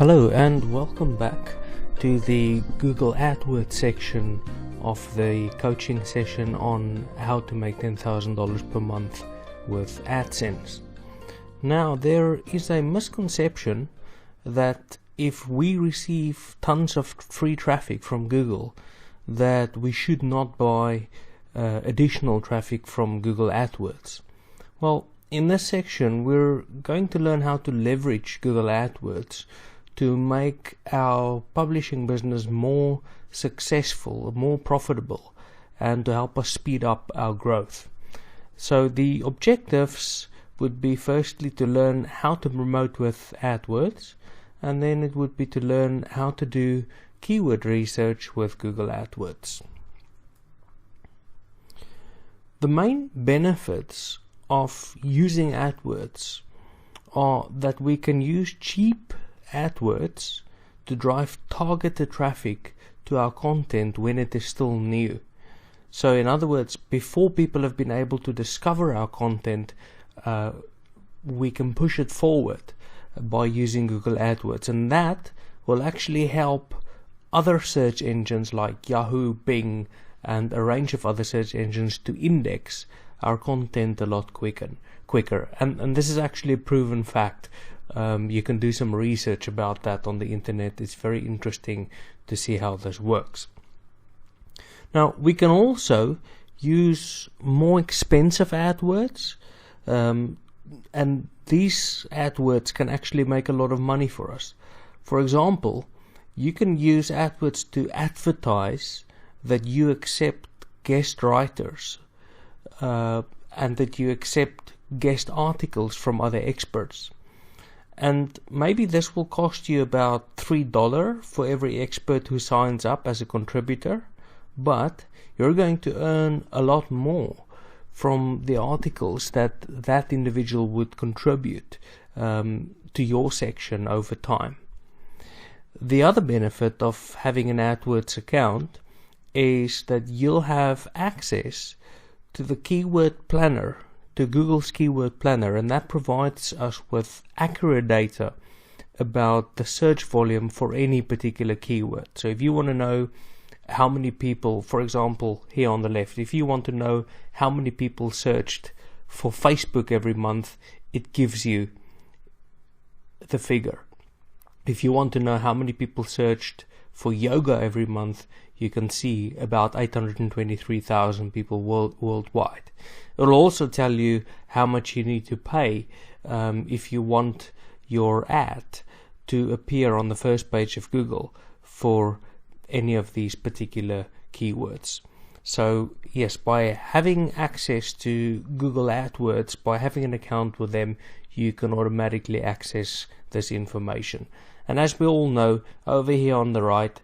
Hello and welcome back to the Google Adwords section of the coaching session on how to make $10,000 per month with AdSense. Now, there is a misconception that if we receive tons of free traffic from Google, that we should not buy additional traffic from Google AdWords. Well, in this section we're going to learn how to leverage Google AdWords to make our publishing business more successful, more profitable, and to help us speed up our growth. So the objectives would be firstly to learn how to promote with AdWords, and then it would be to learn how to do keyword research with Google AdWords. The main benefits of using AdWords are that we can use cheap AdWords to drive targeted traffic to our content when it is still new. So in other words, before people have been able to discover our content, we can push it forward by using Google AdWords, and that will actually help other search engines like Yahoo, Bing, and a range of other search engines to index our content a lot quicker. And this is actually a proven fact. You can do some research about that on the internet. It's very interesting to see how this works. Now, we can also use more expensive AdWords, and these AdWords can actually make a lot of money for us. For example, you can use AdWords to advertise that you accept guest writers and that you accept guest articles from other experts. And maybe this will cost you about $3 for every expert who signs up as a contributor, but you're going to earn a lot more from the articles that individual would contribute to your section over time. The other benefit of having an AdWords account is that you'll have access to the keyword planner, to Google's keyword planner, and that provides us with accurate data about the search volume for any particular keyword. So if you want to know how many people, for example, here on the left, if you want to know how many people searched for Facebook every month, it gives you the figure. If you want to know how many people searched for yoga every month, you can see about 823,000 people worldwide. It will also tell you how much you need to pay if you want your ad to appear on the first page of Google for any of these particular keywords. So yes, by having access to Google AdWords, by having an account with them, you can automatically access this information. And as we all know, over here on the right,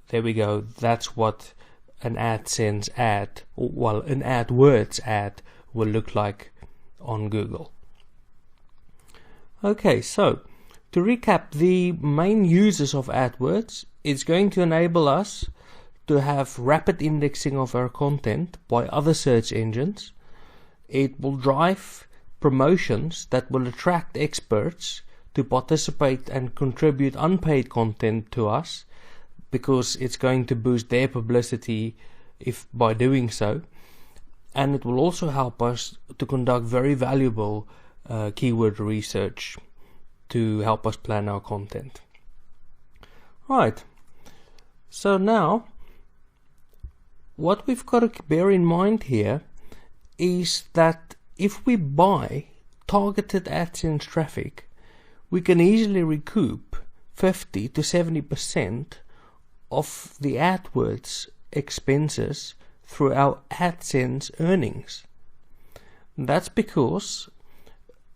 there we go, that's what an AdSense ad, well, an AdWords ad will look like on Google. Okay, so to recap, the main uses of AdWords, it's going to enable us to have rapid indexing of our content by other search engines. It will drive promotions that will attract experts to participate and contribute unpaid content to us, because it's going to boost their publicity if by doing so. And it will also help us to conduct very valuable keyword research to help us plan our content. Right, so now what we've got to bear in mind here is that if we buy targeted AdSense traffic, we can easily recoup 50 to 70% of the AdWords expenses through our AdSense earnings. That's because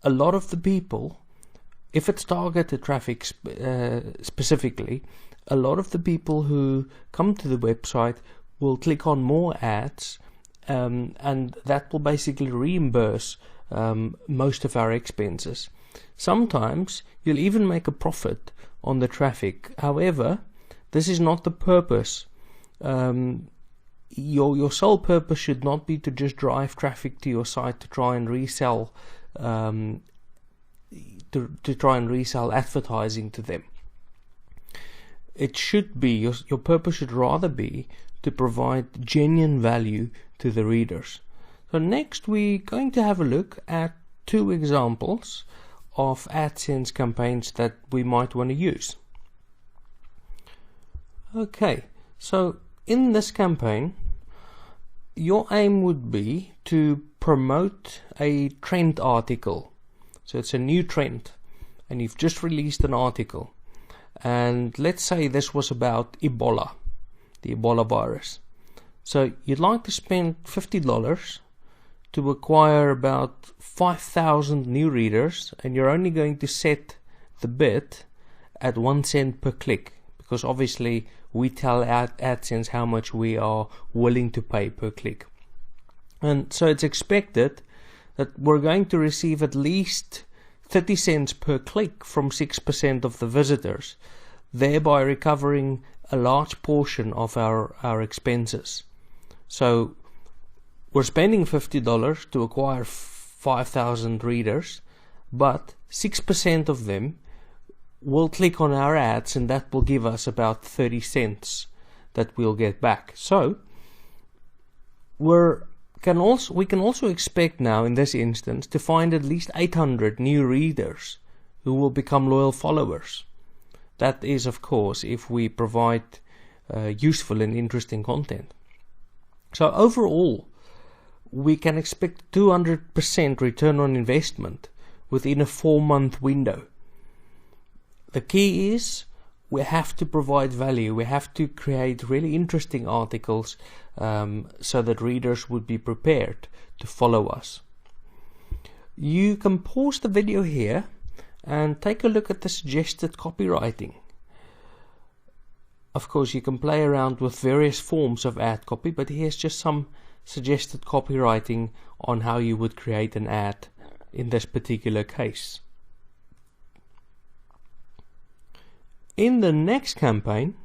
a lot of the people, if it's targeted traffic specifically, a lot of the people who come to the website will click on more ads, and that will basically reimburse most of our expenses. Sometimes you'll even make a profit on the traffic. However, this is not the purpose. Your sole purpose should not be to just drive traffic to your site to try and resell advertising to them. it should be, your purpose should rather be to provide genuine value to the readers. So next we're going to have a look at 2 examples of AdSense campaigns that we might want to use. Okay, so in this campaign, your aim would be to promote a trend article. So it's a new trend, and you've just released an article. And let's say this was about Ebola, the Ebola virus. So you'd like to spend $50 to acquire about 5,000 new readers, and you're only going to set the bid at 1 cent per click, because obviously we tell AdSense how much we are willing to pay per click. And so it's expected that we're going to receive at least 30 cents per click from 6% of the visitors, thereby recovering a large portion of our expenses. So we're spending $50 to acquire 5,000 readers, but 6% of them will click on our ads, and that will give us about 30 cents that we'll get back. So we can also expect now in this instance to find at least 800 new readers who will become loyal followers. That is, of course, if we provide useful and interesting content. So overall, we can expect 200% return on investment within a 4-month window. The key is we have to provide value. We have to create really interesting articles so that readers would be prepared to follow us. You can pause the video here and take a look at the suggested copywriting. Of course, you can play around with various forms of ad copy, but here's just some suggested copywriting on how you would create an ad in this particular case. In the next campaign,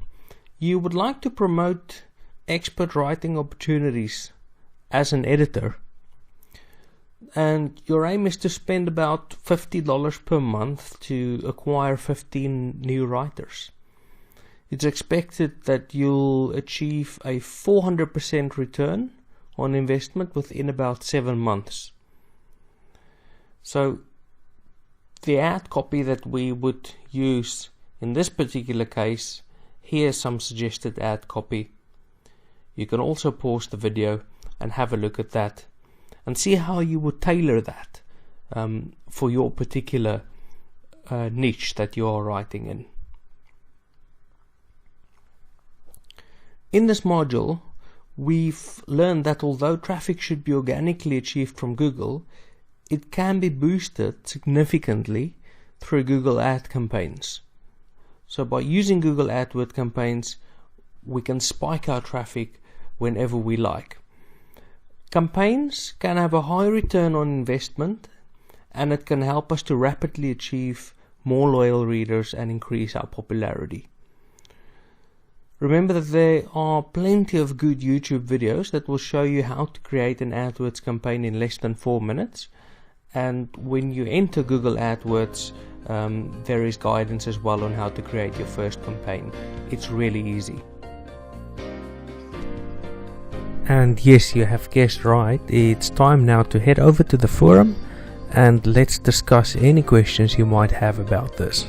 you would like to promote expert writing opportunities as an editor, and your aim is to spend about $50 per month to acquire 15 new writers. It's expected that you'll achieve a 400% return on investment within about 7 months. So the ad copy that we would use in this particular case, here's some suggested ad copy. You can also pause the video and have a look at that and see how you would tailor that for your particular niche that you are writing in. In this module, we've learned that although traffic should be organically achieved from Google, it can be boosted significantly through Google ad campaigns. So by using Google AdWords campaigns, we can spike our traffic whenever we like. Campaigns can have a high return on investment, and it can help us to rapidly achieve more loyal readers and increase our popularity. Remember that there are plenty of good YouTube videos that will show you how to create an AdWords campaign in less than 4 minutes. And when you enter Google AdWords, there is guidance as well on how to create your first campaign. It's really easy. And yes, you have guessed right, it's time now to head over to the forum and let's discuss any questions you might have about this.